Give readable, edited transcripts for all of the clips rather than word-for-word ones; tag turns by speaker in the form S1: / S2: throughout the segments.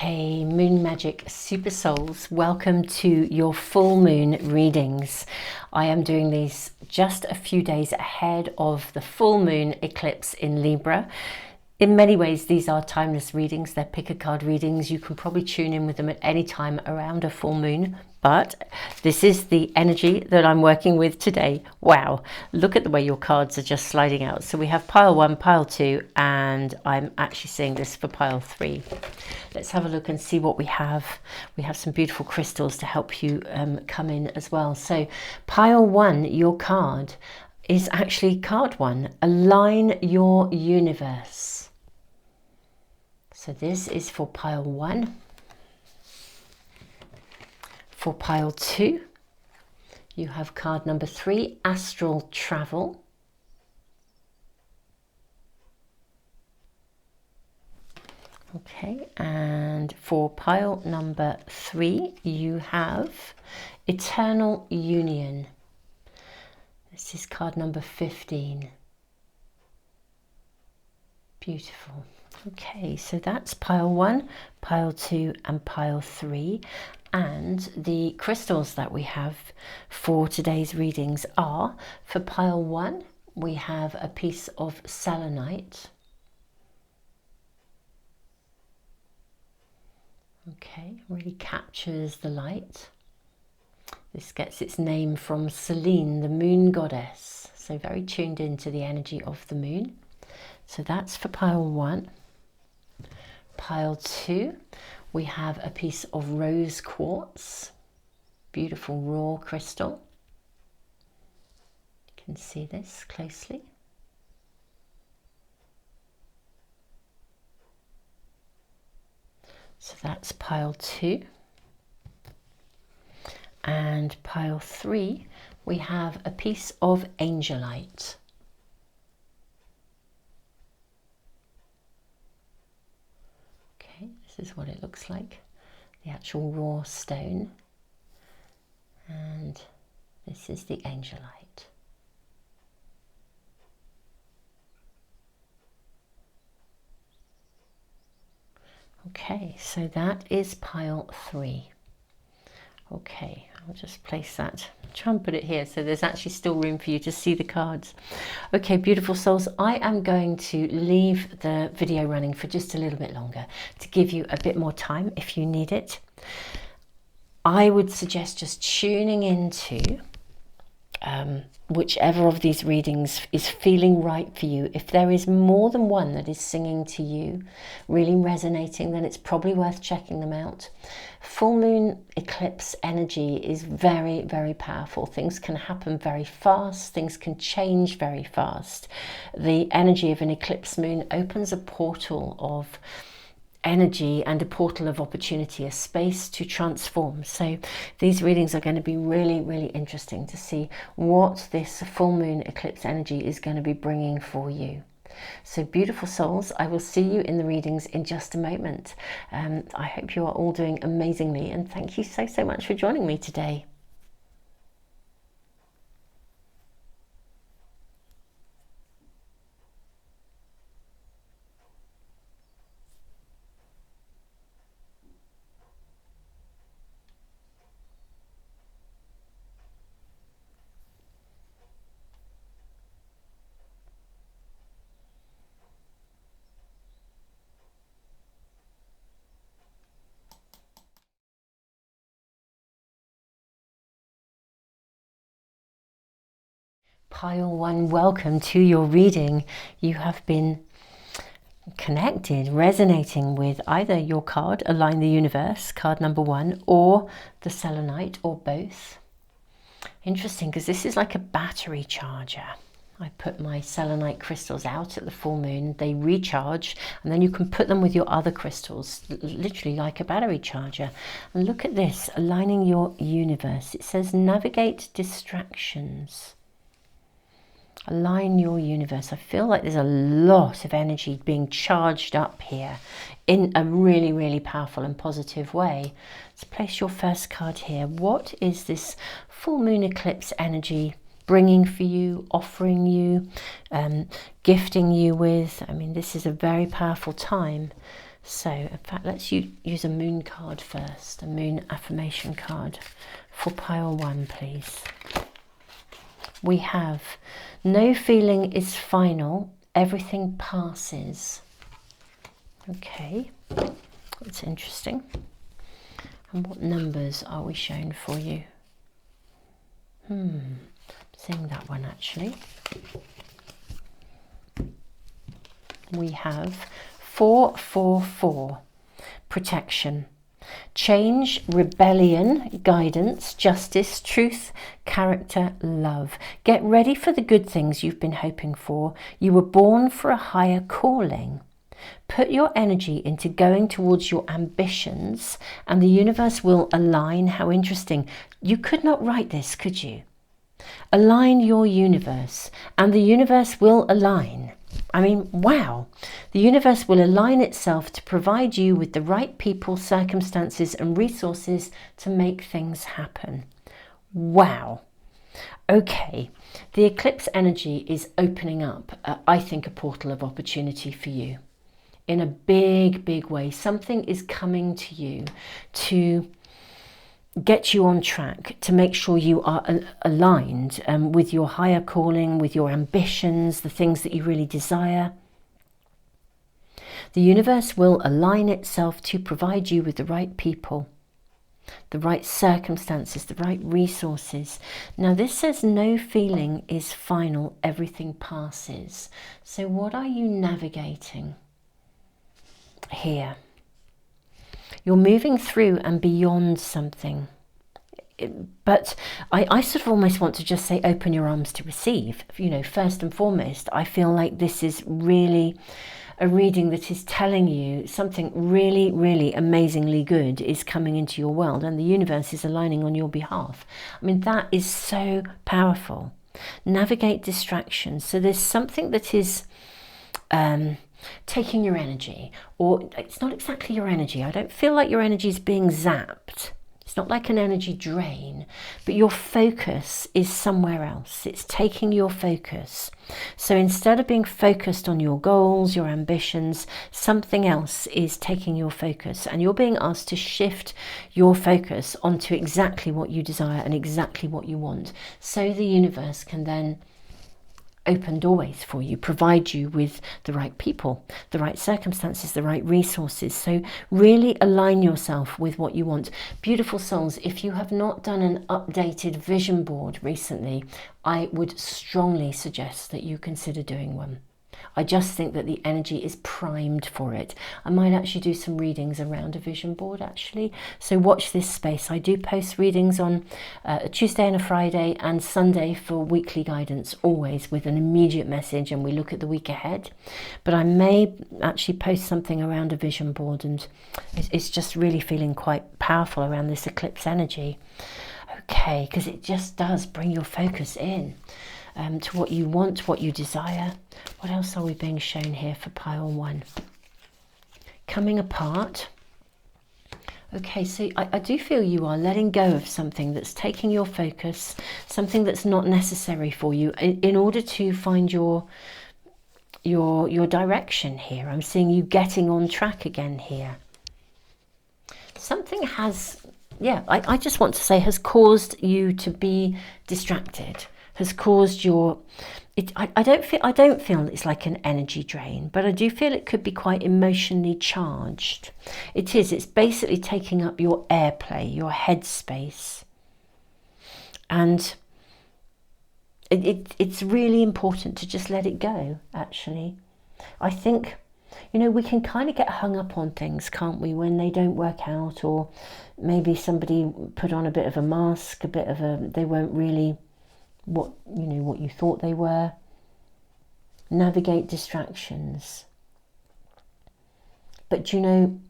S1: Hey Moon Magic Super Souls, welcome to your full moon readings. I am doing these just a few days ahead of the full moon eclipse in Libra. In many ways, these are timeless readings. They're pick a card readings. You can probably tune in with them at any time around a full moon, but this is the energy that I'm working with today. Wow, look at the way your cards are just sliding out. So we have pile 1, pile 2, and I'm actually seeing this for pile 3. Let's have a look and see what we have. We have some beautiful crystals to help you come in as well. So pile 1, your card, is actually card 1, Align Your Universe. So this is for pile 1. For pile 2, you have card number 3, Astral Travel. Okay, and for pile number 3, you have Eternal Union. This is card number 15. Beautiful. Okay, so that's pile 1, pile 2, and pile 3. And the crystals that we have for today's readings are, for pile 1, we have a piece of selenite. Okay, really captures the light. This gets its name from Selene, the moon goddess. So very tuned into the energy of the moon. So that's for pile 1. Pile 2, we have a piece of rose quartz, beautiful raw crystal. You can see this closely. So that's pile 2. And pile 3, we have a piece of angelite. This is what it looks like, the actual raw stone, and this is the angelite. Okay, so that is pile 3. Okay, I'll just place that, try and put it here so there's actually still room for you to see the cards. Okay, beautiful souls, I am going to leave the video running for just a little bit longer to give you a bit more time if you need it. I would suggest just tuning into whichever of these readings is feeling right for you. If there is more than one that is singing to you, really resonating, then it's probably worth checking them out. Full moon eclipse energy is very, very powerful. Things can happen very fast. Things can change very fast. The energy of an eclipse moon opens a portal of energy and a portal of opportunity, a space to transform. So these readings are going to be really, really interesting to see what this full moon eclipse energy is going to be bringing for you. So beautiful souls, I will see you in the readings in just a moment. I hope you are all doing amazingly, and thank you so much for joining me today. Pile 1, welcome to your reading. You have been connected, resonating with either your card, Align the Universe, card number 1, or the selenite, or both. Interesting, because this is like a battery charger. I put my selenite crystals out at the full moon, they recharge, and then you can put them with your other crystals, literally like a battery charger. And look at this, aligning your universe. It says navigate distractions. Align your universe. I feel like there's a lot of energy being charged up here in a really, really powerful and positive way. Let's place your first card here. What is this full moon eclipse energy bringing for you, offering you, gifting you with? I mean, this is a very powerful time. So, in fact, let's use a moon card first, a moon affirmation card for pile 1, please. We have, no feeling is final, everything passes. Okay, that's interesting. And what numbers are we shown for you? Seeing that one actually. We have 444, protection, change, rebellion, guidance, justice, truth, character, love. Get ready for the good things you've been hoping for. You were born for a higher calling. Put your energy into going towards your ambitions and the universe will align. How interesting. You could not write this, could you? Align your universe and the universe will align. I mean, wow. The universe will align itself to provide you with the right people, circumstances and resources to make things happen. Wow. Okay. The eclipse energy is opening up, I think, a portal of opportunity for you. In a big, big way. Something is coming to you to get you on track, to make sure you are aligned with your higher calling, with your ambitions, the things that you really desire. The universe will align itself to provide you with the right people, the right circumstances, the right resources. Now this says no feeling is final, everything passes. So what are you navigating here? You're moving through and beyond something. But I sort of almost want to just say open your arms to receive. You know, first and foremost, I feel like this is really a reading that is telling you something really, really amazingly good is coming into your world and the universe is aligning on your behalf. I mean, that is so powerful. Navigate distractions. So there's something that is taking your energy, or it's not exactly your energy. I don't feel like your energy is being zapped. It's not like an energy drain, but your focus is somewhere else. It's taking your focus. So instead of being focused on your goals, your ambitions, something else is taking your focus, and you're being asked to shift your focus onto exactly what you desire and exactly what you want. So the universe can then open doorways for you, provide you with the right people, the right circumstances, the right resources. So really align yourself with what you want. Beautiful souls, if you have not done an updated vision board recently, I would strongly suggest that you consider doing one. I just think that the energy is primed for it. I might actually do some readings around a vision board actually. So watch this space. I do post readings on a Tuesday and a Friday and Sunday for weekly guidance, always with an immediate message, and we look at the week ahead. But I may actually post something around a vision board, and it's just really feeling quite powerful around this eclipse energy. Okay, because it just does bring your focus in. To what you want, what you desire. What else are we being shown here for pile 1? Coming apart. Okay, so I do feel you are letting go of something that's taking your focus, something that's not necessary for you in order to find your direction here. I'm seeing you getting on track again here. Something has, yeah, I just want to say has caused you to be distracted. Has caused your, I don't feel it's like an energy drain, but I do feel it could be quite emotionally charged. It's basically taking up your airplay, your headspace. And it's really important to just let it go, actually. I think, you know, we can kind of get hung up on things, can't we, when they don't work out, or maybe somebody put on a bit of a mask, they weren't really what you thought they were. Navigate distractions. But you know,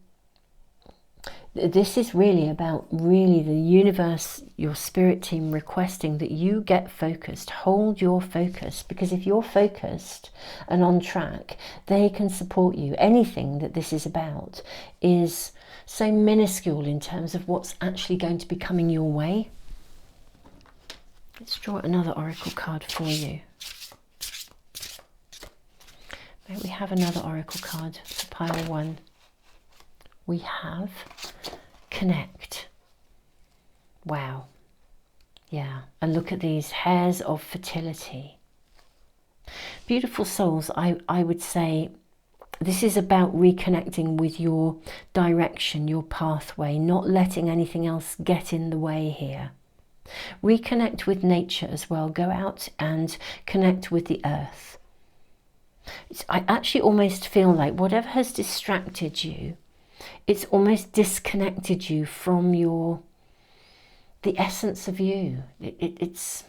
S1: this is really about the universe, your spirit team requesting that you get focused. Hold your focus, because if you're focused and on track, they can support you. Anything that this is about is so minuscule in terms of what's actually going to be coming your way. Let's draw another oracle card for you. May we have another oracle card for pile 1. we have connect. Wow. Yeah, and look at these hairs of fertility. Beautiful souls, I would say this is about reconnecting with your direction, your pathway, not letting anything else get in the way here. Reconnect with nature as well. Go out and connect with the earth. I actually almost feel like whatever has distracted you, it's almost disconnected you from the essence of you. It's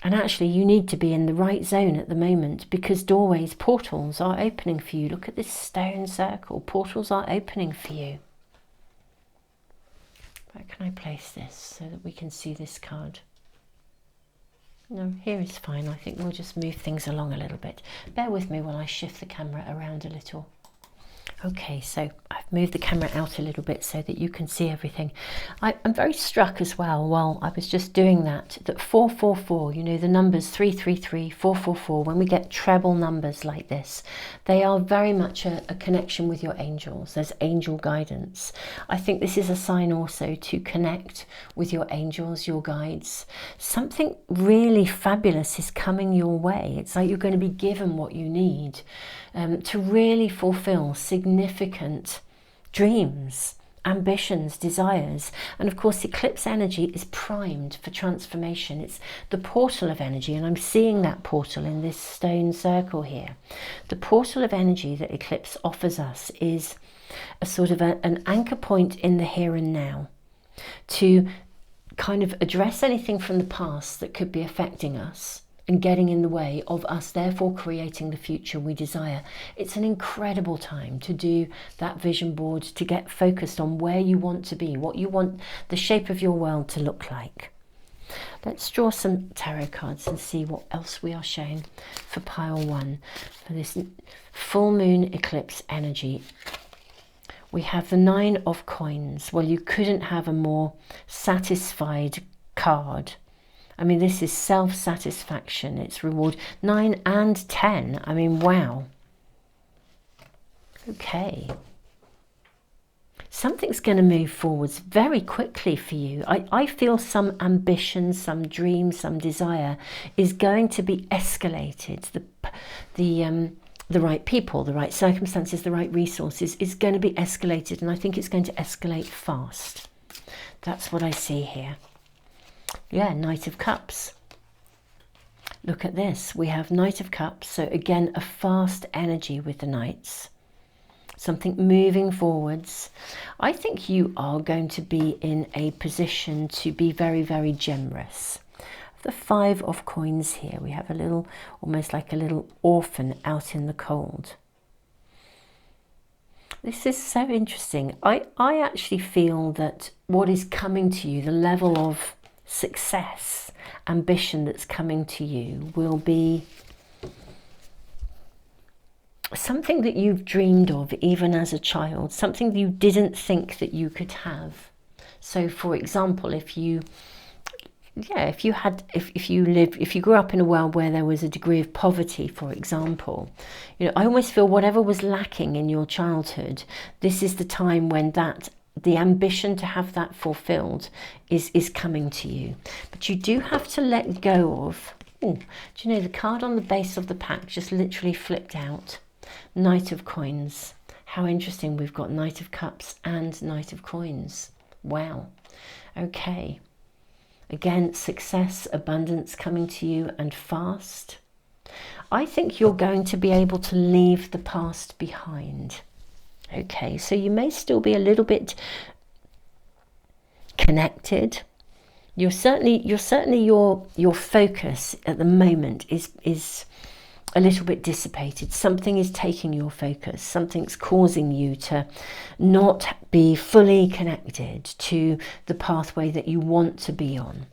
S1: and actually you need to be in the right zone at the moment, because doorways, portals are opening for you. Look at this stone circle. Portals are opening for you. Where can I place this so that we can see this card? No, here is fine. I think we'll just move things along a little bit. Bear with me while I shift the camera around a little. Okay, so I've moved the camera out a little bit so that you can see everything. I'm very struck as well, while I was just doing that 444, you know, the numbers 333, 444, when we get treble numbers like this, they are very much a connection with your angels. There's angel guidance. I think this is a sign also to connect with your angels, your guides. Something really fabulous is coming your way. It's like you're going to be given what you need to really fulfill significant dreams, ambitions, desires. And of course, eclipse energy is primed for transformation. It's the portal of energy, and I'm seeing that portal in this stone circle here. The portal of energy that eclipse offers us is a sort of an anchor point in the here and now, to kind of address anything from the past that could be affecting us and getting in the way of us therefore creating the future we desire. It's an incredible time to do that vision board, to get focused on where you want to be, what you want the shape of your world to look like. Let's draw some tarot cards and see what else we are showing for pile one, for this full moon eclipse energy. We have the 9 of coins. Well, you couldn't have a more satisfied card. I mean, this is self-satisfaction, it's reward. 9 and 10, I mean, wow. Okay. Something's going to move forwards very quickly for you. I feel some ambition, some dream, some desire is going to be escalated. The right people, the right circumstances, the right resources is going to be escalated, and I think it's going to escalate fast. That's what I see here. Yeah, Knight of Cups. Look at this. We have Knight of Cups. So again, a fast energy with the Knights. Something moving forwards. I think you are going to be in a position to be very, very generous. The 5 of coins here. We have a little, almost like a little orphan out in the cold. This is so interesting. I actually feel that what is coming to you, the level of success, ambition that's coming to you, will be something that you've dreamed of even as a child, something you didn't think that you could have. So for example, if you grew up in a world where there was a degree of poverty, for example, you know, I almost feel whatever was lacking in your childhood, this is the time when the ambition to have that fulfilled is coming to you. But you do have to let go of, do you know, the card on the base of the pack just literally flipped out. Knight of Coins. How interesting. We've got Knight of Cups and Knight of Coins. Wow. Okay. Again, success, abundance coming to you, and fast. I think you're going to be able to leave the past behind. Okay, so you may still be a little bit connected. You're certainly your focus at the moment is a little bit dissipated. Something is taking your focus. Something's causing you to not be fully connected to the pathway that you want to be on.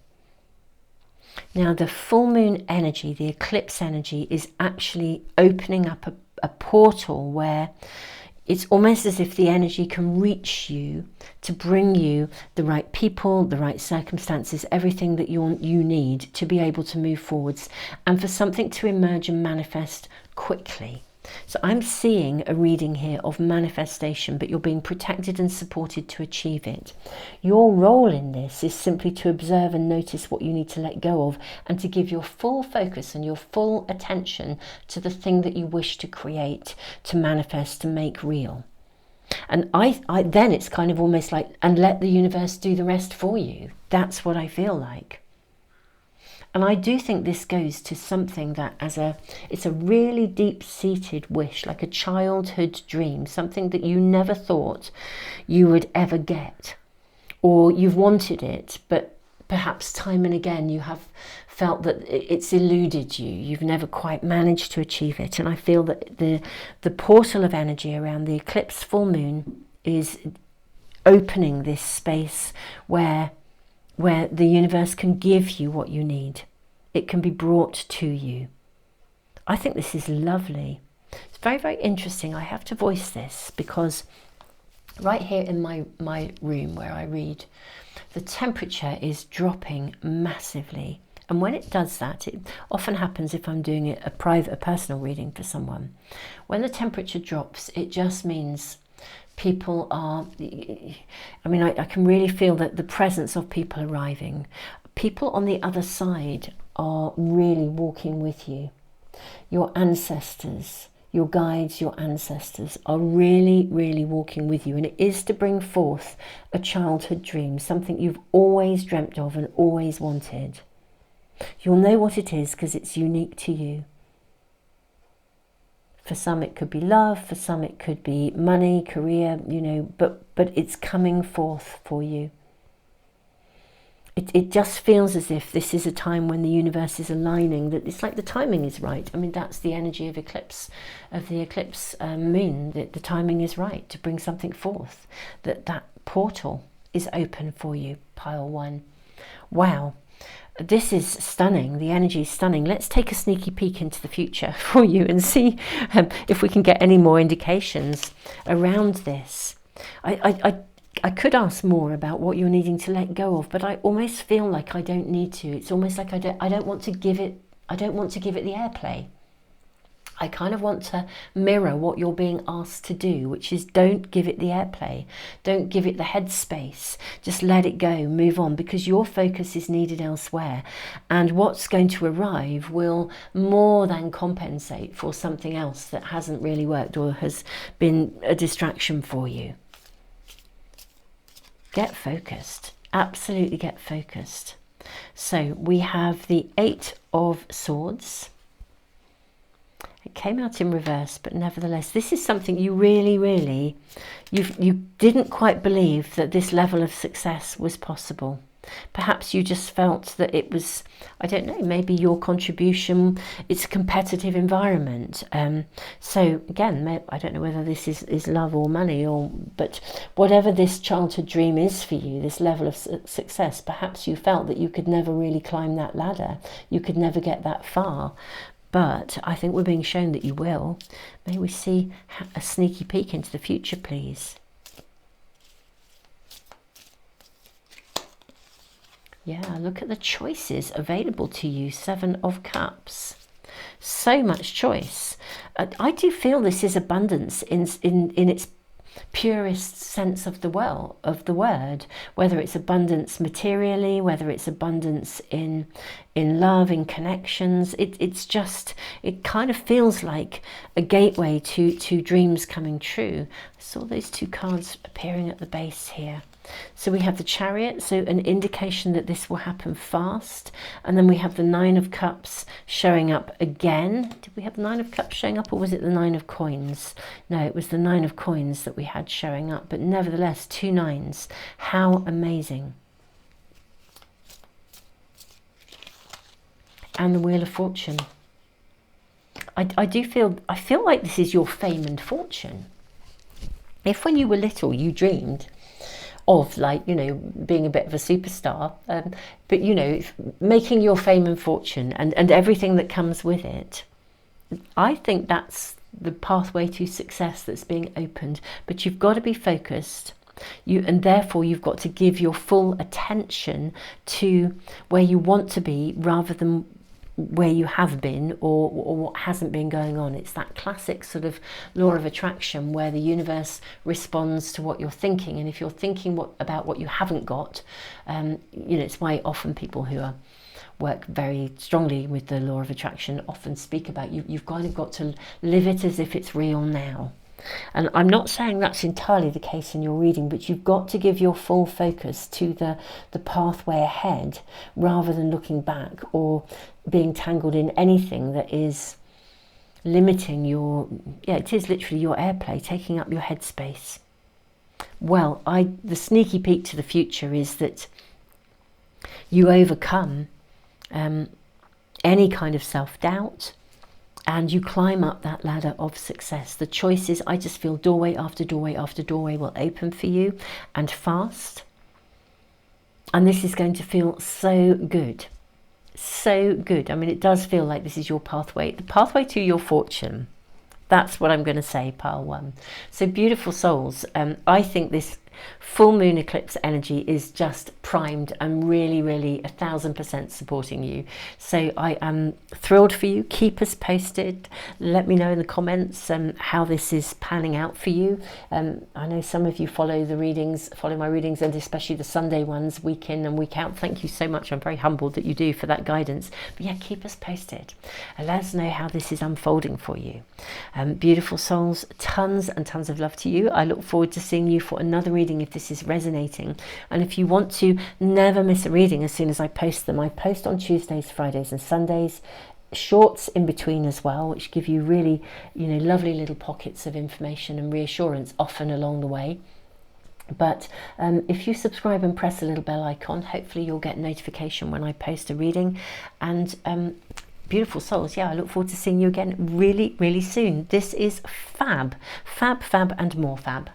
S1: Now, the full moon energy, the eclipse energy, is actually opening up a portal where it's almost as if the energy can reach you to bring you the right people, the right circumstances, everything that you need to be able to move forwards, and for something to emerge and manifest quickly. So I'm seeing a reading here of manifestation, but you're being protected and supported to achieve it. Your role in this is simply to observe and notice what you need to let go of, and to give your full focus and your full attention to the thing that you wish to create, to manifest, to make real. And I then it's kind of almost like, and let the universe do the rest for you. That's what I feel like. And I do think this goes to something that it's a really deep-seated wish, like a childhood dream, something that you never thought you would ever get, or you've wanted it, but perhaps time and again you have felt that it's eluded you. You've never quite managed to achieve it. And I feel that the portal of energy around the eclipse full moon is opening this space where the universe can give you what you need. It can be brought to you. I think this is lovely. It's very, very interesting. I have to voice this because right here in my room where I read, the temperature is dropping massively. And when it does that, it often happens if I'm doing a personal reading for someone. When the temperature drops, it just means people are, I can really feel that the presence of people arriving. People on the other side are really walking with you. Your ancestors, your guides, your ancestors are really, really walking with you. And it is to bring forth a childhood dream, something you've always dreamt of and always wanted. You'll know what it is because it's unique to you. For some it could be love, for some it could be money, career, but it's coming forth for you. It just feels as if this is a time when the universe is aligning, that it's like the timing is right. I mean, that's the energy of eclipse, of the eclipse moon, that the timing is right to bring something forth, that portal is open for you, pile one. Wow. This is stunning. The energy is stunning. Let's take a sneaky peek into the future for you and see if we can get any more indications around this. I could ask more about what you're needing to let go of, but I almost feel like I don't need to. It's almost like I don't want to give it the airplay. I kind of want to mirror what you're being asked to do, which is don't give it the airplay. Don't give it the headspace. Just let it go, move on, because your focus is needed elsewhere. And what's going to arrive will more than compensate for something else that hasn't really worked or has been a distraction for you. Get focused. Absolutely get focused. So we have the 8 of Swords. It came out in reverse, but nevertheless, this is something you really, you didn't quite believe that this level of success was possible. Perhaps you just felt that it was, I don't know, maybe your contribution, it's a competitive environment. So again, I don't know whether this is love or money, but whatever this childhood dream is for you, this level of success, perhaps you felt that you could never really climb that ladder. You could never get that far. But I think we're being shown that you will. May we see a sneaky peek into the future, please? Yeah, look at the choices available to you. 7 of Cups. So much choice. I do feel this is abundance in its purest sense of the word, whether it's abundance materially, whether it's abundance in love, in connections. It kind of feels like a gateway to dreams coming true. I saw those 2 cards appearing at the base here. So we have the Chariot, so an indication that this will happen fast. And then we have the 9 of Cups showing up again. Did we have the 9 of Cups showing up, or was it the 9 of Coins? No, it was the 9 of Coins that we had showing up. But nevertheless, 2 9s. How amazing. And the Wheel of Fortune. I feel like this is your fame and fortune. If when you were little you dreamed of, like, being a bit of a superstar, but making your fame and fortune and everything that comes with it, I think that's the pathway to success that's being opened. But you've got to be focused, and therefore you've got to give your full attention to where you want to be, rather than where you have been or what hasn't been going on. It's that classic sort of law of attraction where the universe responds to what you're thinking, and if you're thinking about what you haven't got, you know, it's why often people who work very strongly with the law of attraction often speak about you've kind of got to live it as if it's real now. And I'm not saying that's entirely the case in your reading, but you've got to give your full focus to the pathway ahead rather than looking back or being tangled in anything that is limiting your, it is literally your airplay, taking up your headspace. Well, the sneaky peek to the future is that you overcome any kind of self-doubt, and you climb up that ladder of success. The choices, I just feel doorway after doorway after doorway will open for you, and fast. And this is going to feel so good. So good. I mean, it does feel like this is your pathway. The pathway to your fortune. That's what I'm going to say, pile one. So beautiful souls. I think this full moon eclipse energy is just primed and really 1000% supporting you. So I am thrilled for you. Keep us posted. Let me know in the comments how this is panning out for you. I know some of you follow my readings, and especially the Sunday ones, week in and week out. Thank you so much. I'm very humbled that you do for that guidance. But yeah, keep us posted and let us know how this is unfolding for you. Beautiful souls, tons and tons of love to you. I look forward to seeing you for another reading if this is resonating. And if you want to never miss a reading as soon as I post them, I post on Tuesdays, Fridays and Sundays, shorts in between as well, which give you really, you know, lovely little pockets of information and reassurance often along the way. But if you subscribe and press the little bell icon, hopefully you'll get notification when I post a reading. And beautiful souls, yeah, I look forward to seeing you again really soon. This is fab and more fab.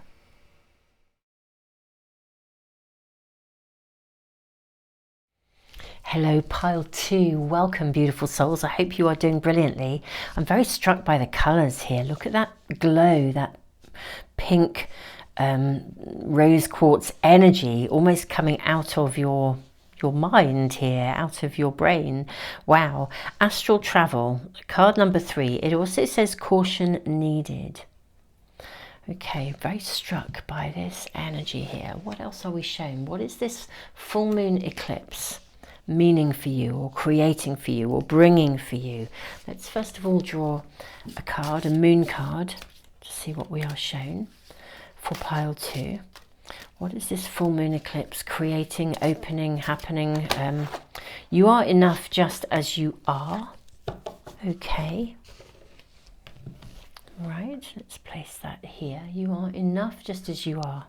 S1: Hello, pile two. Welcome, beautiful souls. I hope you are doing brilliantly. I'm very struck by the colours here. Look at that glow, that pink rose quartz energy almost coming out of your mind here, out of your brain. Wow. Astral travel, card number 3. It also says caution needed. Okay, very struck by this energy here. What else are we shown? What is this full moon eclipse meaning for you, or creating for you, or bringing for you? Let's first of all draw a card, a moon card, to see what we are shown for pile 2. What is this full moon eclipse creating, opening, happening? You are enough just as you are. Okay. Right, let's place that here. You are enough just as you are.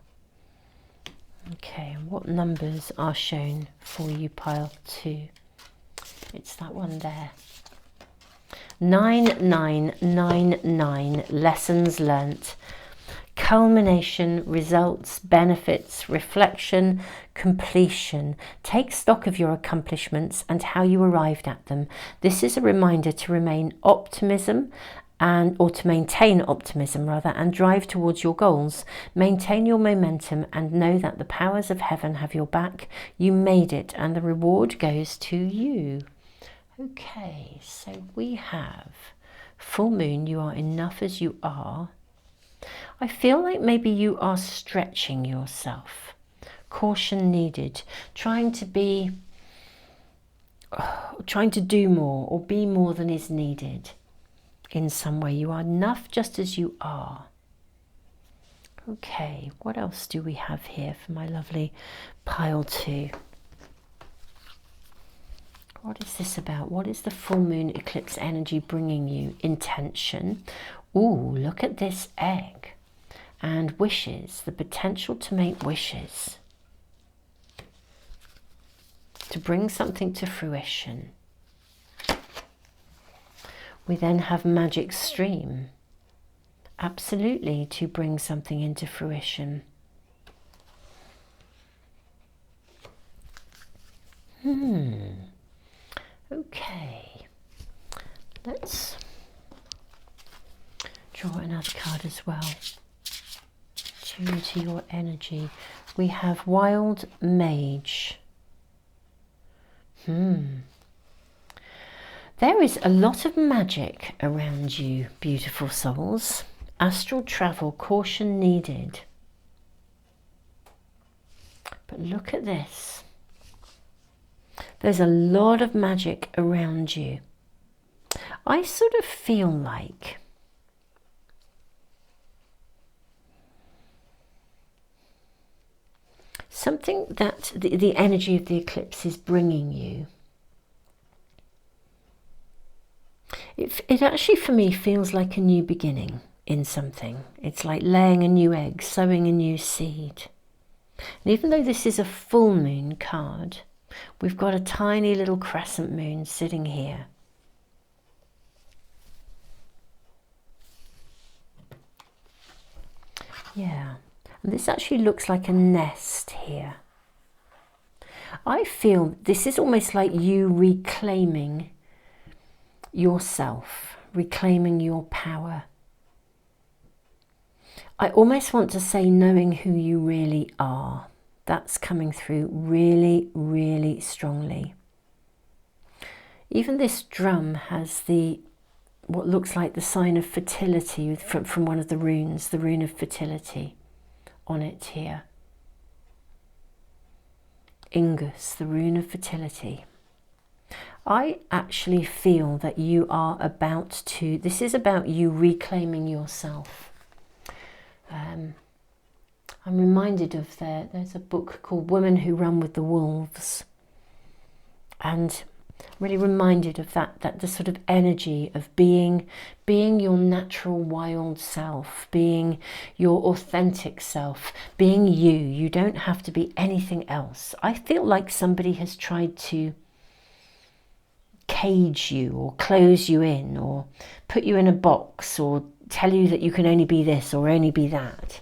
S1: Okay, and what numbers are shown for you, pile 2? It's that one there. 9999, lessons learnt. Culmination, results, benefits, reflection, completion. Take stock of your accomplishments and how you arrived at them. This is a reminder to remain to maintain optimism and drive towards your goals. Maintain your momentum and know that the powers of heaven have your back. You made it and the reward goes to you. Okay, so we have full moon, you are enough as you are. I feel like maybe you are stretching yourself. Caution needed. Trying to do more or be more than is needed. In some way, you are enough just as you are. Okay, what else do we have here for my lovely pile 2? What is this about? What is the full moon eclipse energy bringing you? Intention. Ooh, look at this egg. And wishes, the potential to make wishes. To bring something to fruition. We then have magic stream. Absolutely, to bring something into fruition. Okay. Let's draw another card as well. Tune to your energy. We have Wild There is a lot of magic around you, beautiful souls. Astral travel, caution needed. But look at this. There's a lot of magic around you. I sort of feel like something that the energy of the eclipse is bringing you. It actually, for me, feels like a new beginning in something. It's like laying a new egg, sowing a new seed. And even though this is a full moon card, we've got a tiny little crescent moon sitting here. Yeah, and this actually looks like a nest here. I feel this is almost like you reclaiming yourself, reclaiming your power. I almost want to say knowing who you really are. That's coming through really, really strongly. Even this drum has what looks like the sign of fertility from one of the runes, the rune of fertility on it here. Ingus, the rune of fertility. I actually feel that you are about to, this is about you reclaiming yourself. I'm reminded of there's a book called Women Who Run with the Wolves, and really reminded of that the sort of energy of being your natural wild self, being your authentic self, being you. You don't have to be anything else. I feel like somebody has tried to cage you or close you in or put you in a box or tell you that you can only be this or only be that.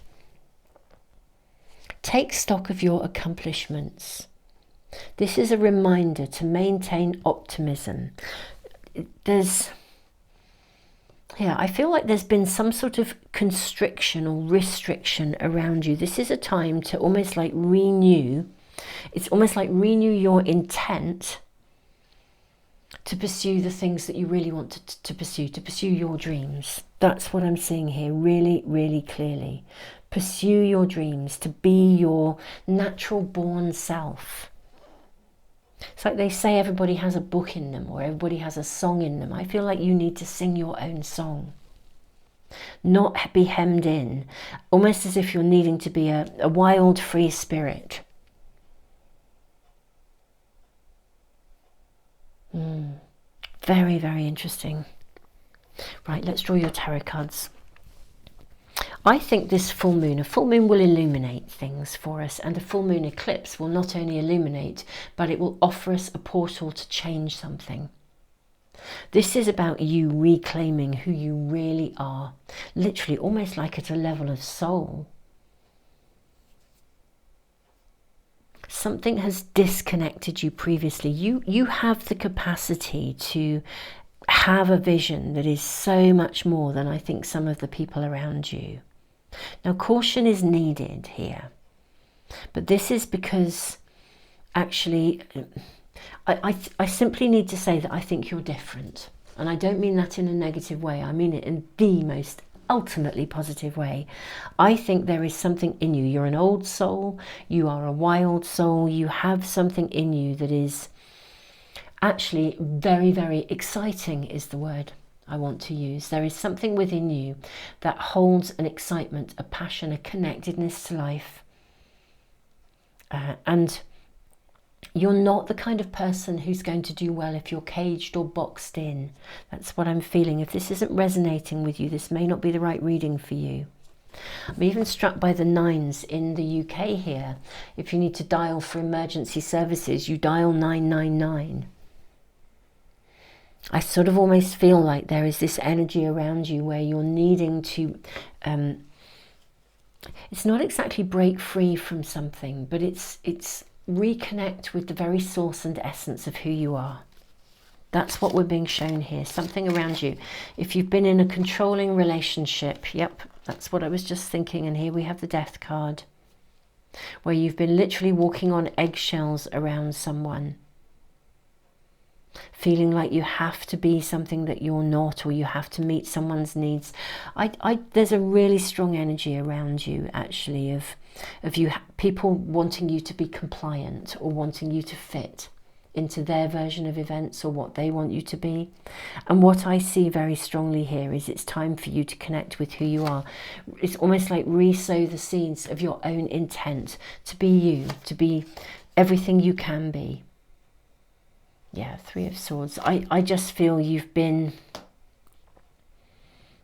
S1: Take stock of your accomplishments. This is a reminder to maintain optimism. I feel like there's been some sort of constriction or restriction around you. This is a time to almost like renew. It's almost like renew your intent to pursue the things that you really want to pursue your dreams. That's what I'm seeing here really, really clearly. Pursue your dreams, to be your natural born self. It's like they say everybody has a book in them or everybody has a song in them. I feel like you need to sing your own song. Not be hemmed in, almost as if you're needing to be a wild, free spirit. Very, very interesting. Right, let's draw your tarot cards. I think this full moon, a full moon will illuminate things for us, and a full moon eclipse will not only illuminate, but it will offer us a portal to change something. This is about you reclaiming who you really are, literally almost like at a level of soul. Something has disconnected you previously. You have the capacity to have a vision that is so much more than I think some of the people around you. Now, caution is needed here, but this is because actually I simply need to say that I think you're different, and I don't mean that in a negative way. I mean it in the most ultimately positive way. I think there is something in you. You're an old soul, you are a wild soul, you have something in you that is actually very, very exciting is the word I want to use. There is something within you that holds an excitement, a passion, a connectedness to life. And you're not the kind of person who's going to do well if you're caged or boxed in. That's what I'm feeling. If this isn't resonating with you, this may not be the right reading for you. I'm even struck by the 9s in the UK here. If you need to dial for emergency services, you dial 999. I sort of almost feel like there is this energy around you where you're needing to, it's not exactly break free from something, but it's reconnect with the very source and essence of who you are. That's what we're being shown here, something around you. If you've been in a controlling relationship, yep, that's what I was just thinking, and here we have the Death card, where you've been literally walking on eggshells around someone. feeling like you have to be something that you're not, or you have to meet someone's needs. There's a really strong energy around you, actually, of you, people wanting you to be compliant or wanting you to fit into their version of events or what they want you to be. And what I see very strongly here is it's time for you to connect with who you are. It's almost like re-sow the seeds of your own intent to be you, to be everything you can be. Yeah, Three of Swords. I just feel you've been...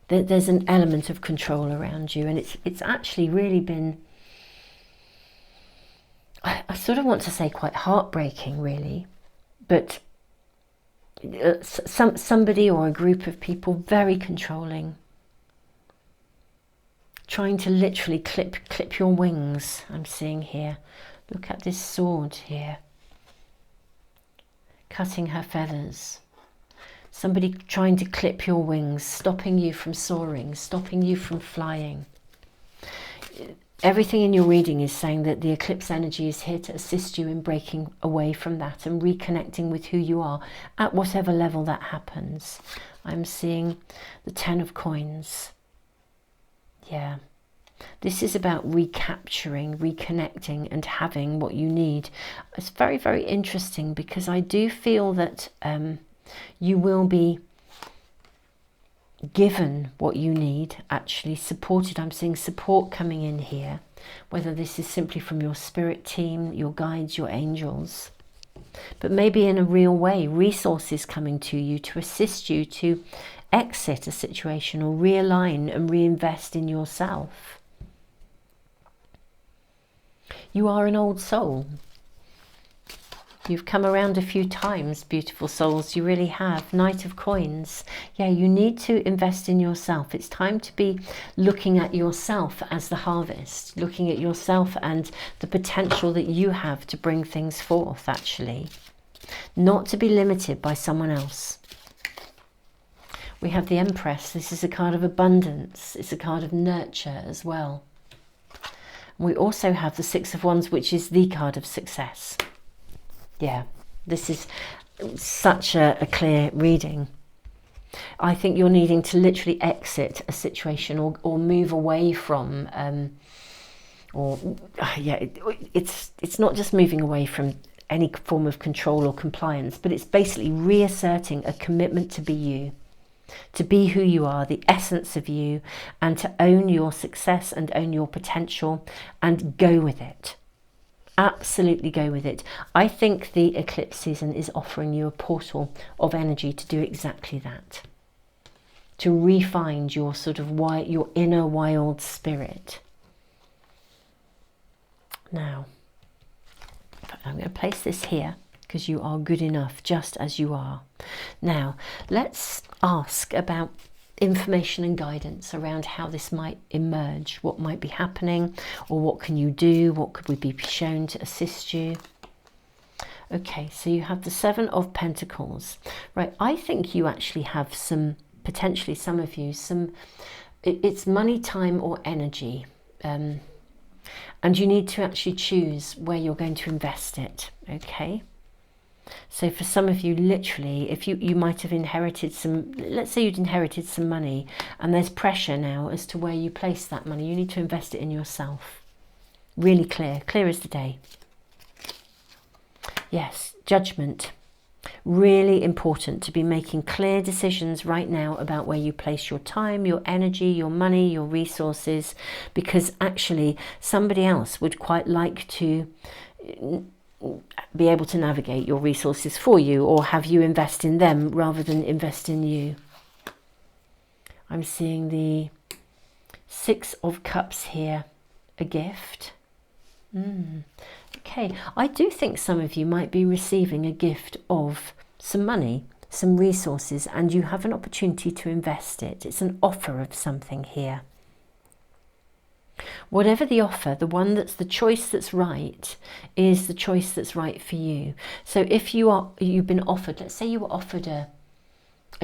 S1: There's an element of control around you, and it's actually really been... I sort of want to say quite heartbreaking, really. But somebody or a group of people very controlling, trying to literally clip your wings, I'm seeing here. Look at this sword here. Cutting her feathers. Somebody trying to clip your wings, stopping you from soaring, stopping you from flying. Everything in your reading is saying that the eclipse energy is here to assist you in breaking away from that and reconnecting with who you are at whatever level that happens. I'm seeing the 10 of coins. Yeah. This is about recapturing, reconnecting and having what you need. It's very, very interesting because I do feel that you will be given what you need, actually supported. I'm seeing support coming in here, whether this is simply from your spirit team, your guides, your angels, but maybe in a real way, resources coming to you to assist you to exit a situation or realign and reinvest in yourself. You are an old soul. You've come around a few times, beautiful souls. You really have. Knight of Coins. Yeah, you need to invest in yourself. It's time to be looking at yourself as the harvest, looking at yourself and the potential that you have to bring things forth, actually. Not to be limited by someone else. We have the Empress. This is a card of abundance. It's a card of nurture as well. We also have the Six of Wands, which is the card of success. Yeah, this is such a clear reading. I think you're needing to literally exit a situation or move away from, it's not just moving away from any form of control or compliance, but it's basically reasserting a commitment to be you, to be who you are, the essence of you, and to own your success and own your potential and go with it. Absolutely go with it. I think the eclipse season is offering you a portal of energy to do exactly that. To re-find your sort of your inner wild spirit. Now, I'm going to place this here because you are good enough just as you are. Now, let's ask about information and guidance around how this might emerge, what might be happening, or what can you do, what could we be shown to assist you. Okay, so you have the Seven of Pentacles. Right, I think you actually have some, potentially some of you, it's money, time or energy, and you need to actually choose where you're going to invest it, okay? So for some of you, literally, if you might have inherited some, let's say you'd inherited some money and there's pressure now as to where you place that money. You need to invest it in yourself. Really clear as the day. Yes, judgment. Really important to be making clear decisions right now about where you place your time, your energy, your money, your resources, because actually somebody else would quite like to be able to navigate your resources for you, or have you invest in them rather than invest in you. I'm seeing the Six of Cups here, a gift. Okay, I do think some of you might be receiving a gift of some money, some resources, and you have an opportunity to invest it. It's an offer of something here. Whatever the offer, the one that's the choice that's right is the choice that's right for you. So if you've been offered, let's say you were offered a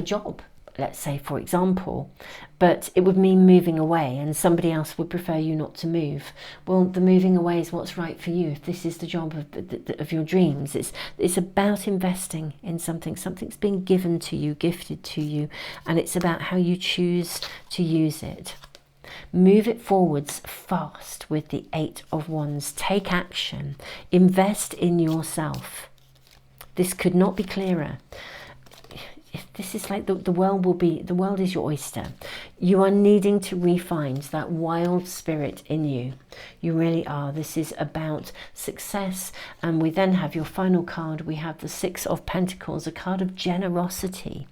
S1: job, let's say, for example, but it would mean moving away, and somebody else would prefer you not to move. Well, the moving away is what's right for you. If this is the job of your dreams, it's about investing in something. Something's been given to you, gifted to you, and it's about how you choose to use it. Move it forwards fast with the 8 of Wands. Take action. Invest in yourself. This could not be clearer. This is like the world is your oyster. You are needing to re-find that wild spirit in you. You really are. This is about success. And we then have your final card. We have the 6 of Pentacles, a card of generosity.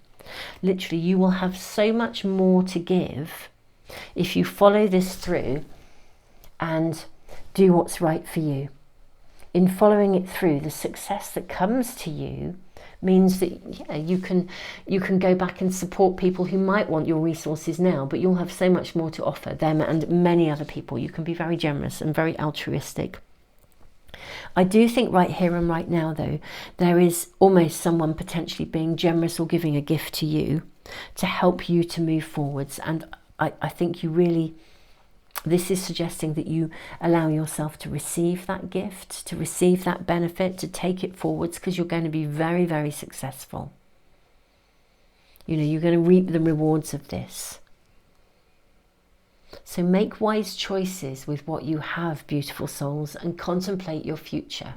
S1: Literally, you will have so much more to give if you follow this through and do what's right for you. In following it through, the success that comes to you means that, yeah, you can go back and support people who might want your resources now, but you'll have so much more to offer them and many other people. You can be very generous and very altruistic. I do think right here and right now, though, there is almost someone potentially being generous or giving a gift to you to help you to move forwards. And I think you really, this is suggesting that you allow yourself to receive that gift, to receive that benefit, to take it forwards, because you're going to be very, very successful. You know, you're going to reap the rewards of this. So make wise choices with what you have, beautiful souls, and contemplate your future.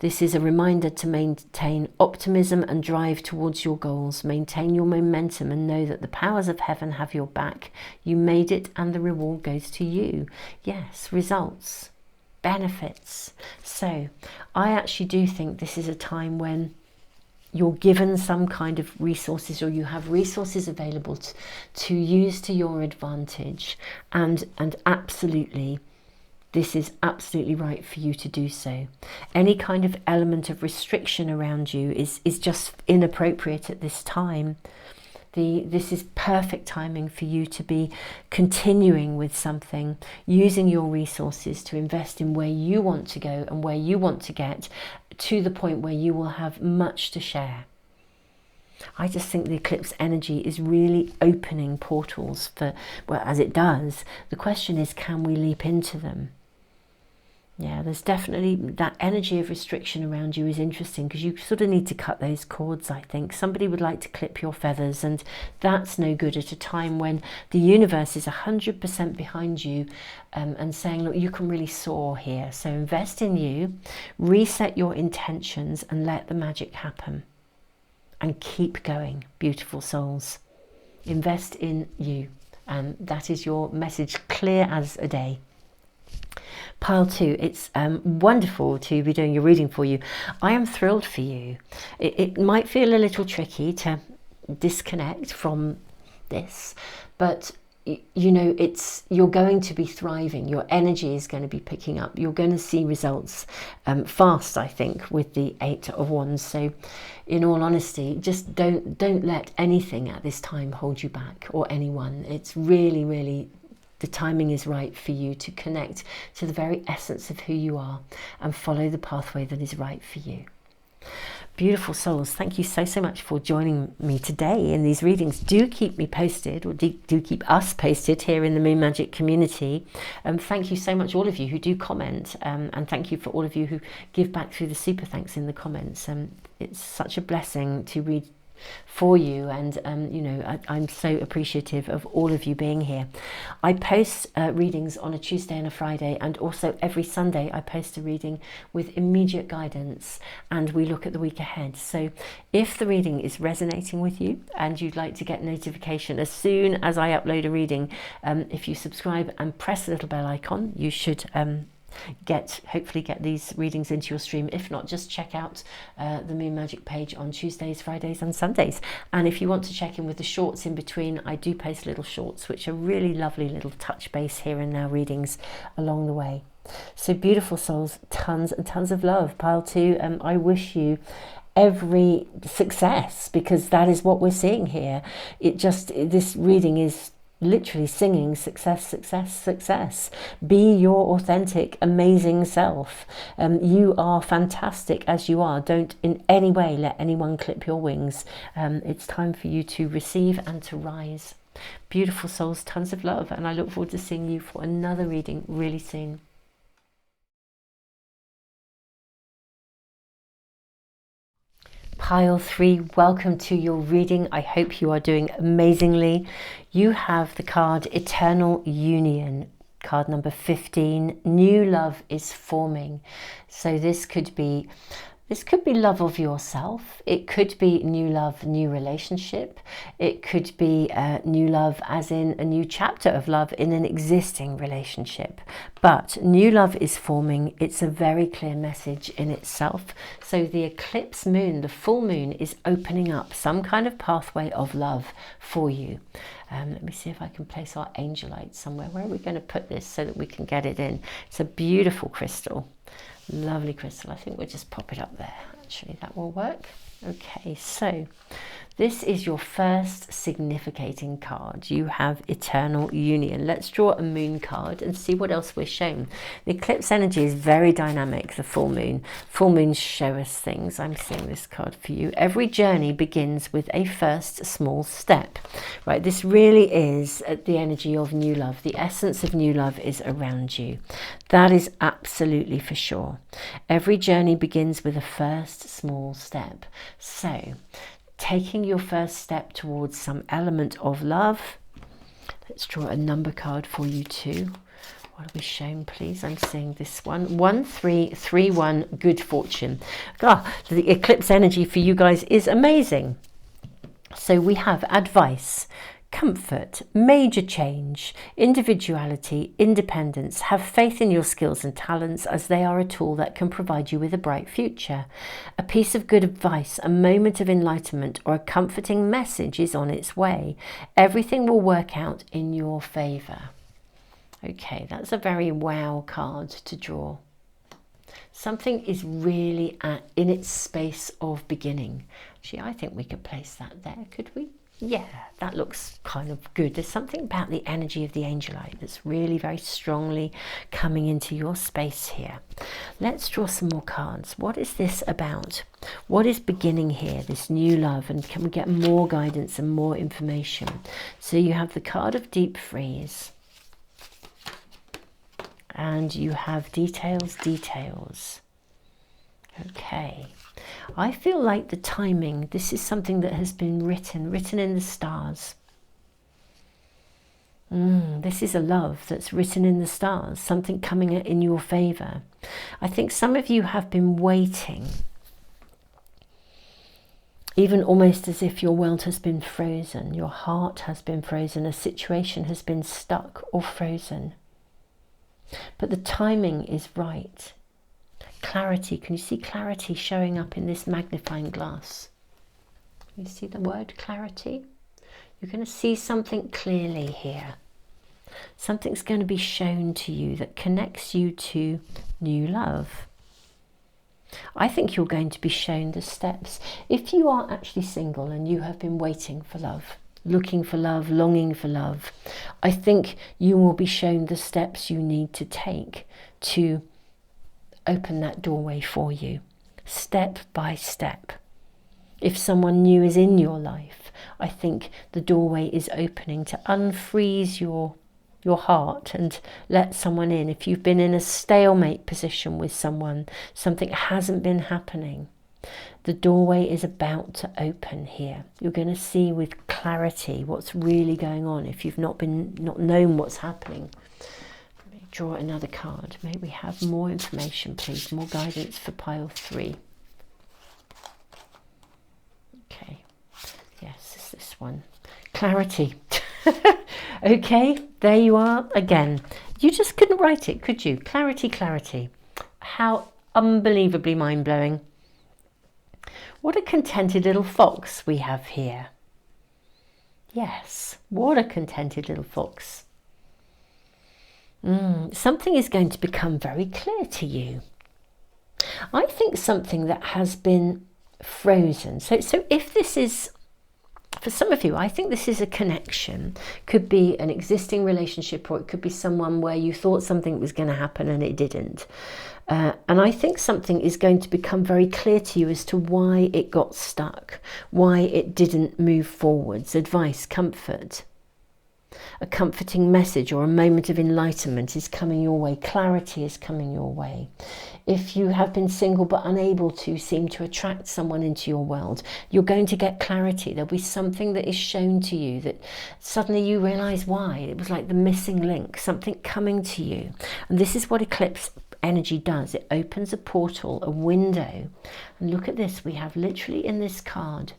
S1: This is a reminder to maintain optimism and drive towards your goals. Maintain your momentum and know that the powers of heaven have your back. You made it and the reward goes to you. Yes, results, benefits. So I actually do think this is a time when you're given some kind of resources, or you have resources available to use to your advantage. And absolutely, this is absolutely right for you to do so. Any kind of element of restriction around you is just inappropriate at this time. This is perfect timing for you to be continuing with something, using your resources to invest in where you want to go and where you want to get, to the point where you will have much to share. I just think the eclipse energy is really opening portals for, well, as it does. The question is, can we leap into them? Yeah, there's definitely that energy of restriction around you is interesting, because you sort of need to cut those cords, I think. Somebody would like to clip your feathers, and that's no good at a time when the universe is 100% behind you, and saying, look, you can really soar here. So invest in you, reset your intentions, and let the magic happen. And keep going, beautiful souls. Invest in you. And that is your message, clear as a day. Pile 2, it's wonderful to be doing your reading for you. I am thrilled for you. It might feel a little tricky to disconnect from this, but you know, you're going to be thriving. Your energy is going to be picking up. You're going to see results fast, I think, with the 8 of Wands. So in all honesty, just don't let anything at this time hold you back, or anyone. It's really, really, the timing is right for you to connect to the very essence of who you are and follow the pathway that is right for you. Beautiful souls, thank you so much for joining me today in these readings. Do keep me posted, or do keep us posted here in the Moon Magic community. Thank you so much, all of you who do comment, and thank you for all of you who give back through the super thanks in the comments. It's such a blessing to read for you, and you know, I'm so appreciative of all of you being here. I post readings on a Tuesday and a Friday, and also every Sunday I post a reading with immediate guidance, and we look at the week ahead. So if the reading is resonating with you and you'd like to get notification as soon as I upload a reading, if you subscribe and press the little bell icon, you should hopefully get these readings into your stream. If not, just check out the Moon Magic page on Tuesdays, Fridays and Sundays. And if you want to check in with the shorts in between, I do post little shorts which are really lovely little touch base here and now readings along the way. So beautiful souls, tons and tons of love. Pile 2, I wish you every success, because that is what we're seeing here. This reading is literally singing success, success, success. Be your authentic, amazing self. You are fantastic as you are. Don't in any way let anyone clip your wings. It's time for you to receive and to rise. Beautiful souls, tons of love, and I look forward to seeing you for another reading really soon. Pile 3, welcome to your reading. I hope you are doing amazingly. You have the card Eternal Union, card number 15. New love is forming. So this could be love of yourself. It could be new love, new relationship. It could be new love as in a new chapter of love in an existing relationship. But new love is forming. It's a very clear message in itself. So the eclipse moon, the full moon, is opening up some kind of pathway of love for you. Let me see if I can place our angelite somewhere. Where are we going to put this so that we can get it in? It's a beautiful crystal. Lovely crystal. I think we'll just pop it up there. Actually, that will work. Okay, so this is your first significating card. You have Eternal Union. Let's draw a moon card and see what else we're shown. The eclipse energy is very dynamic, the full moon. Full moons show us things. I'm seeing this card for you. Every journey begins with a first small step. Right, this really is the energy of new love. The essence of new love is around you. That is absolutely for sure. Every journey begins with a first small step. So, taking your first step towards some element of love. Let's draw a number card for you too. What are we shown, please? I'm seeing this one. 1331, good fortune. The eclipse energy for you guys is amazing. So we have advice, comfort, major change, individuality, independence. Have faith in your skills and talents as they are a tool that can provide you with a bright future. A piece of good advice, a moment of enlightenment, or a comforting message is on its way. Everything will work out in your favor. Okay, that's a very wow card to draw. Something is really in its space of beginning. Actually, I think we could place that there, could we? Yeah, that looks kind of good. There's something about the energy of the angelite that's really very strongly coming into your space here. Let's draw some more cards. What is this about? What is beginning here, this new love? And can we get more guidance and more information? So you have the card of deep freeze. And you have details, details. Okay. I feel like the timing, this is something that has been written in the stars. This is a love that's written in the stars, something coming in your favor. I think some of you have been waiting, even almost as if your world has been frozen, your heart has been frozen, a situation has been stuck or frozen. But the timing is right. Clarity, can you see clarity showing up in this magnifying glass? Can you see the word clarity? You're going to see something clearly here. Something's going to be shown to you that connects you to new love. I think you're going to be shown the steps. If you are actually single and you have been waiting for love, looking for love, longing for love, I think you will be shown the steps you need to take to open that doorway for you, step by step. If someone new is in your life, I think the doorway is opening to unfreeze your heart and let someone in. If you've been in a stalemate position with someone, something hasn't been happening, the doorway is about to open here. You're going to see with clarity what's really going on if you've not known what's happening. Let me draw another card. May we have more information, please, more guidance for pile 3. Okay, yes, it's this one. Clarity. Okay, there you are again. You just couldn't write it, could you? Clarity, clarity. How unbelievably mind-blowing. What a contented little fox we have here. Yes, what a contented little fox. Something is going to become very clear to you. I think something that has been frozen. So if this is For some of you, I think this is a connection. Could be an existing relationship, or it could be someone where you thought something was going to happen and it didn't. And I think something is going to become very clear to you as to why it got stuck, why it didn't move forwards. Advice, comfort. A comforting message or a moment of enlightenment is coming your way. Clarity is coming your way. If you have been single but unable to seem to attract someone into your world, you're going to get clarity. There'll be something that is shown to you that suddenly you realize why. It was like the missing link, something coming to you. And this is what eclipse energy does. It opens a portal, a window. And look at this. We have literally in this card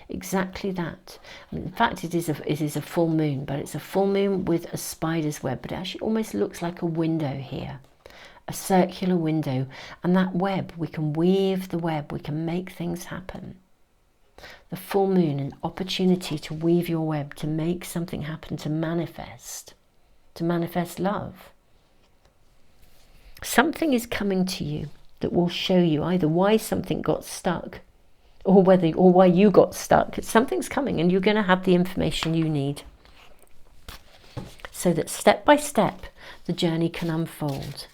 S1: exactly that. In fact, it is a full moon, but it's a full moon with a spider's web, but it actually almost looks like a window here, a circular window. And that web, we can weave the web, we can make things happen. The full moon, an opportunity to weave your web, to make something happen, to manifest love. Something is coming to you that will show you either why something got stuck, or why you got stuck. Something's coming and you're going to have the information you need so that step by step the journey can unfold.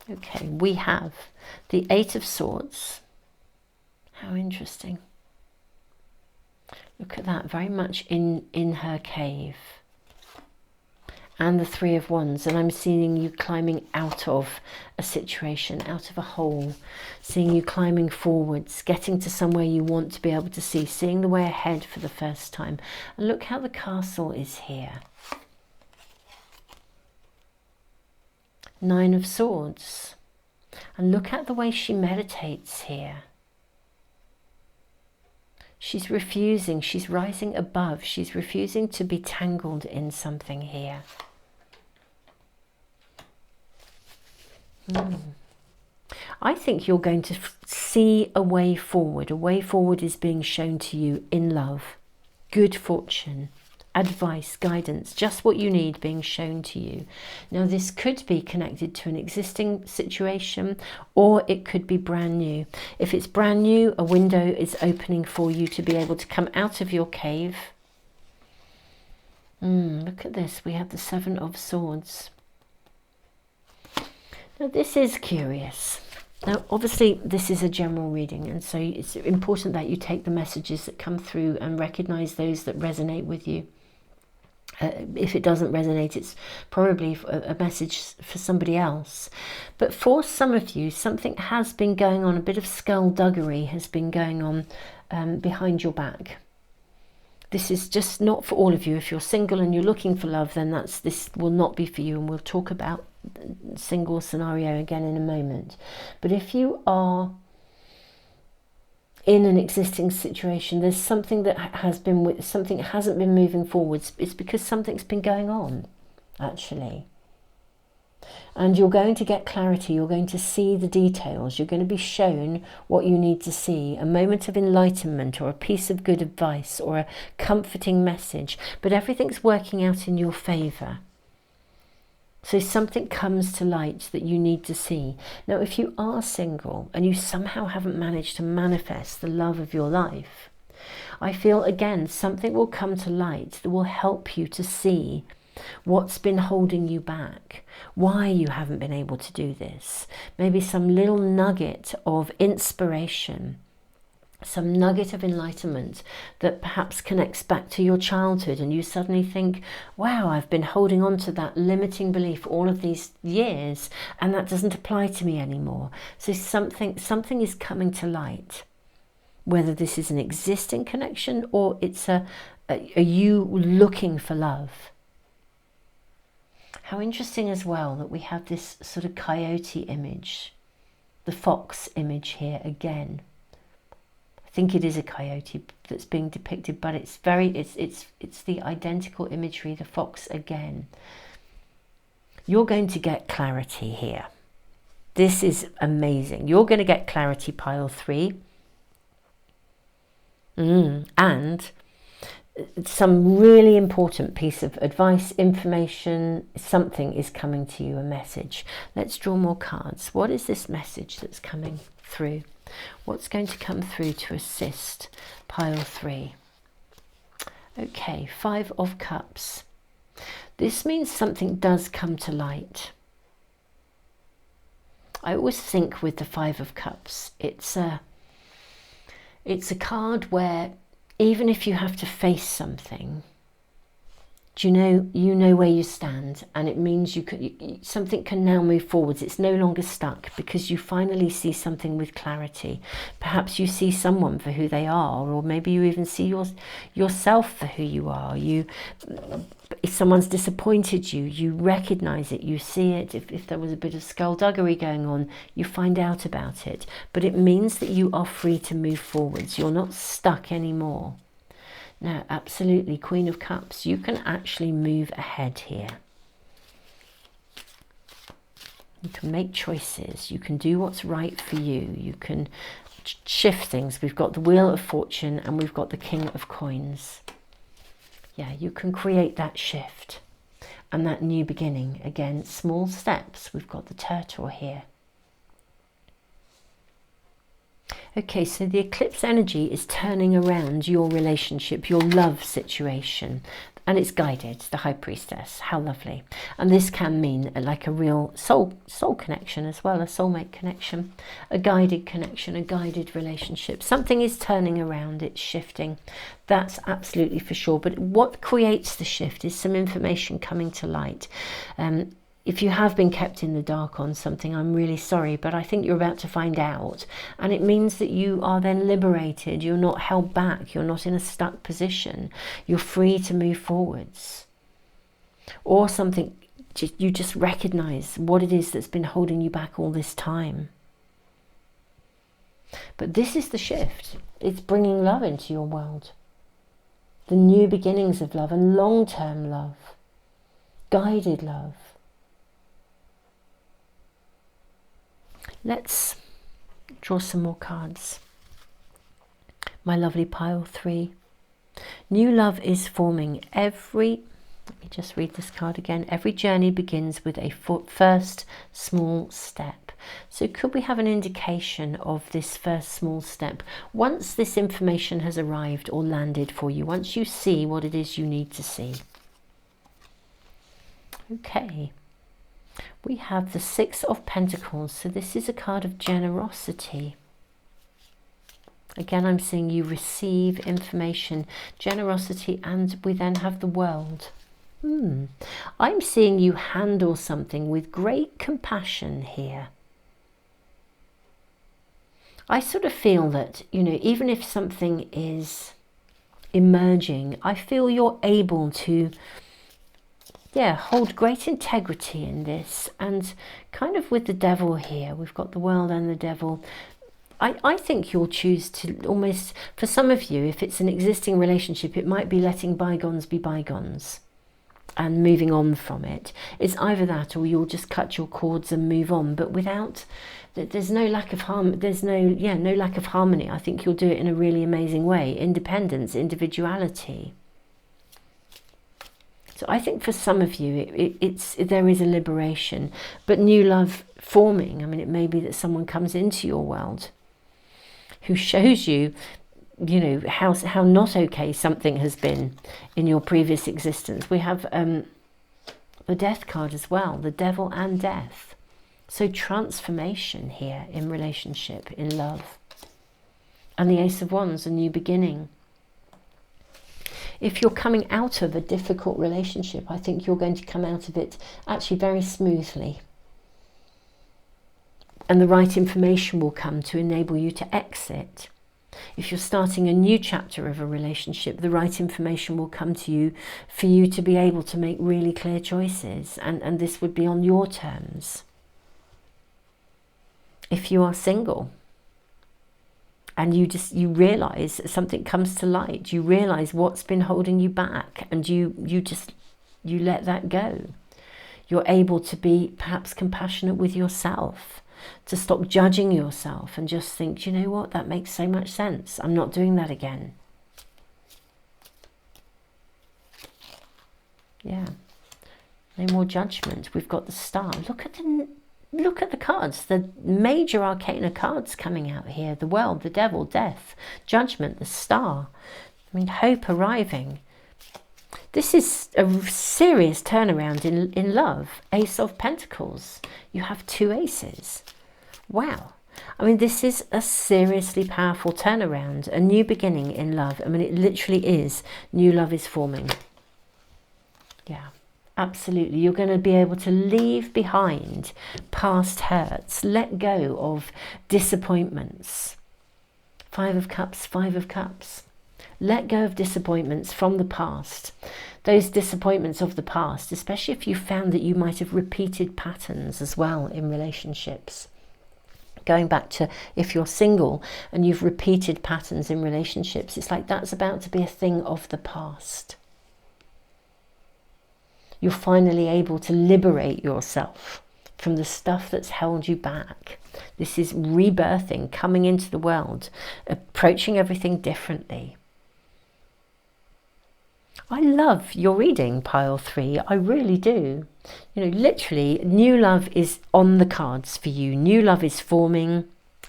S1: Okay, we have the Eight of Swords. How interesting. Look at that, very much in her cave. And the Three of Wands, and I'm seeing you climbing out of a situation, out of a hole, seeing you climbing forwards, getting to somewhere you want to be able to see, seeing the way ahead for the first time. And look how the castle is here. Nine of Swords. And look at the way she meditates here. She's refusing, she's rising above, she's refusing to be tangled in something here. I think you're going to see a way forward. A way forward is being shown to you in love, good fortune, advice, guidance, just what you need being shown to you. Now, this could be connected to an existing situation, or it could be brand new. If it's brand new, a window is opening for you to be able to come out of your cave. Look at this. We have the Seven of Swords. Now, this is curious. Now, obviously, this is a general reading, and so it's important that you take the messages that come through and recognize those that resonate with you. If it doesn't resonate, it's probably a message for somebody else. But for some of you, something has been going on, a bit of skullduggery has been going on behind your back. This is just not for all of you. If you're single and you're looking for love, then this will not be for you, and we'll talk about single scenario again in a moment. But if you are in an existing situation, there's something that something hasn't been moving forwards. It's because something's been going on, actually. And you're going to get clarity, you're going to see the details, you're going to be shown what you need to see, a moment of enlightenment or a piece of good advice or a comforting message, but everything's working out in your favour. So something comes to light that you need to see. Now, if you are single and you somehow haven't managed to manifest the love of your life, I feel again something will come to light that will help you to see what's been holding you back, why you haven't been able to do this. Maybe some little nugget of inspiration, some nugget of enlightenment that perhaps connects back to your childhood, and you suddenly think, wow, I've been holding on to that limiting belief all of these years and that doesn't apply to me anymore. So something is coming to light, whether this is an existing connection or it's a you looking for love. How interesting as well that we have this sort of coyote image, the fox image here again. I think it is a coyote that's being depicted, but it's the identical imagery, the fox again. You're going to get clarity here. This is amazing. You're going to get clarity, pile 3. And some really important piece of advice, information, something is coming to you, a message. Let's draw more cards. What is this message that's coming through? What's going to come through to assist pile 3? Okay, Five of Cups. This means something does come to light. I always think with the Five of Cups, it's a card where even if you have to face something, you know where you stand, and it means something can now move forwards. It's no longer stuck because you finally see something with clarity. Perhaps you see someone for who they are, or maybe you even see yourself for who you are. If someone's disappointed you, you recognize it, you see it. If there was a bit of skullduggery going on, you find out about it. But it means that you are free to move forwards. You're not stuck anymore. Now, absolutely, Queen of Cups, you can actually move ahead here. You can make choices. You can do what's right for you. You can shift things. We've got the Wheel of Fortune and we've got the King of Coins. Yeah, you can create that shift and that new beginning. Again, small steps. We've got the Turtle here. Okay, so the eclipse energy is turning around your relationship, your love situation, and it's guided, the High Priestess. How lovely. And this can mean like a real soul connection as well, a soulmate connection, a guided connection, a guided relationship. Something is turning around, it's shifting. That's absolutely for sure. But what creates the shift is some information coming to light. If you have been kept in the dark on something, I'm really sorry, but I think you're about to find out. And it means that you are then liberated. You're not held back. You're not in a stuck position. You're free to move forwards. Or something, you just recognize what it is that's been holding you back all this time. But this is the shift. It's bringing love into your world. The new beginnings of love and long-term love. Guided love. Let's draw some more cards. My lovely pile 3. New love is forming. Let me just read this card again. Every journey begins with a first small step. So could we have an indication of this first small step? Once this information has arrived or landed for you, once you see what it is you need to see. Okay. We have the Six of Pentacles, so this is a card of generosity. Again, I'm seeing you receive information, generosity, and we then have the World. I'm seeing you handle something with great compassion here. I sort of feel that, even if something is emerging, I feel you're able to hold great integrity in this. And kind of with the Devil here, we've got the World and the Devil. I think you'll choose to almost, for some of you, if it's an existing relationship, it might be letting bygones be bygones and moving on from it. It's either that or you'll just cut your cords and move on, but without, there's no lack of harm, there's no lack of harmony. I think you'll do it in a really amazing way. Independence, individuality. So I think for some of you, there is a liberation, but new love forming. I mean, it may be that someone comes into your world who shows you, how not okay something has been in your previous existence. We have the Death card as well, the Devil and Death. So transformation here in relationship, in love. And the Ace of Wands, a new beginning. If you're coming out of a difficult relationship, I think you're going to come out of it actually very smoothly. And the right information will come to enable you to exit. If you're starting a new chapter of a relationship, the right information will come to you for you to be able to make really clear choices. And this would be on your terms. If you are single, and you realize something comes to light, you realize what's been holding you back, and you let that go. You're able to be perhaps compassionate with yourself, to stop judging yourself and just think, you know what, that makes so much sense. I'm not doing that again. Yeah. No more judgment. We've got the Star. Look at the cards, the major arcana cards coming out here. The World, the Devil, Death, Judgment, the Star. I mean, hope arriving. This is a serious turnaround in love. Ace of Pentacles. You have 2 aces. Wow. I mean, this is a seriously powerful turnaround, a new beginning in love. I mean, it literally is. New love is forming. Yeah, absolutely. You're going to be able to leave behind past hurts, let go of disappointments. 5 of Cups, 5 of Cups. Let go of disappointments from the past. Those disappointments of the past, especially if you found that you might have repeated patterns as well in relationships. Going back to if you're single and you've repeated patterns in relationships, it's like that's about to be a thing of the past. You're finally able to liberate yourself from the stuff that's held you back. This is rebirthing, coming into the world, approaching everything differently. I love your reading, pile 3. I really do. You know, literally, new love is on the cards for you. New love is forming.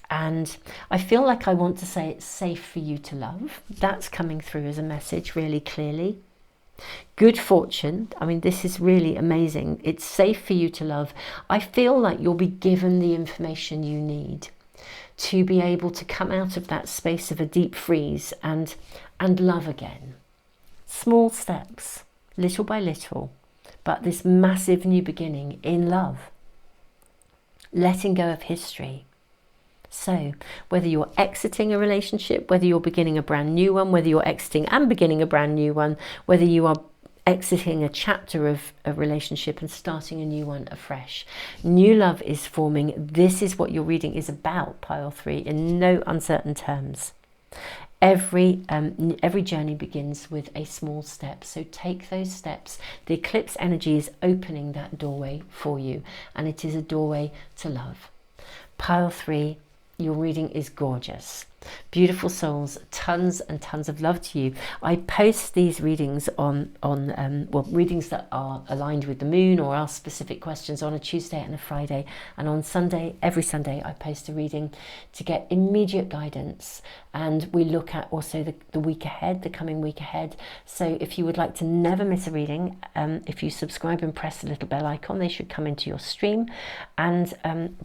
S1: And I feel like I want to say it's safe for you to love. That's coming through as a message really clearly. Good fortune. I mean, this is really amazing. It's safe for you to love. I feel like you'll be given the information you need to be able to come out of that space of a deep freeze and love again. Small steps, little by little, but this massive new beginning in love. Letting go of history. So whether you're exiting a relationship, whether you're beginning a brand new one, whether you're exiting and beginning a brand new one, whether you are exiting a chapter of a relationship and starting a new one afresh, new love is forming. This is what your reading is about, pile 3, in no uncertain terms. Every journey begins with a small step, so take those steps. The eclipse energy is opening that doorway for you, and it is a doorway to love. Pile 3, your reading is gorgeous. Beautiful souls, tons and tons of love to you. I post these readings on readings that are aligned with the moon or ask specific questions on a Tuesday and a Friday. And on Sunday, every Sunday, I post a reading to get immediate guidance. And we look at also the week ahead, the coming week ahead. So if you would like to never miss a reading, if you subscribe and press the little bell icon, they should come into your stream. And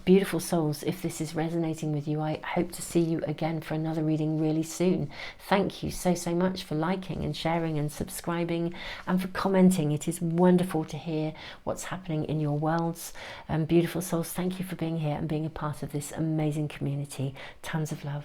S1: beautiful souls, if this is resonating with you, I hope to see you again for another reading really soon. Thank you so much for liking and sharing and subscribing and for commenting. It is wonderful to hear what's happening in your worlds. Beautiful souls, thank you for being here and being a part of this amazing community. Tons of love.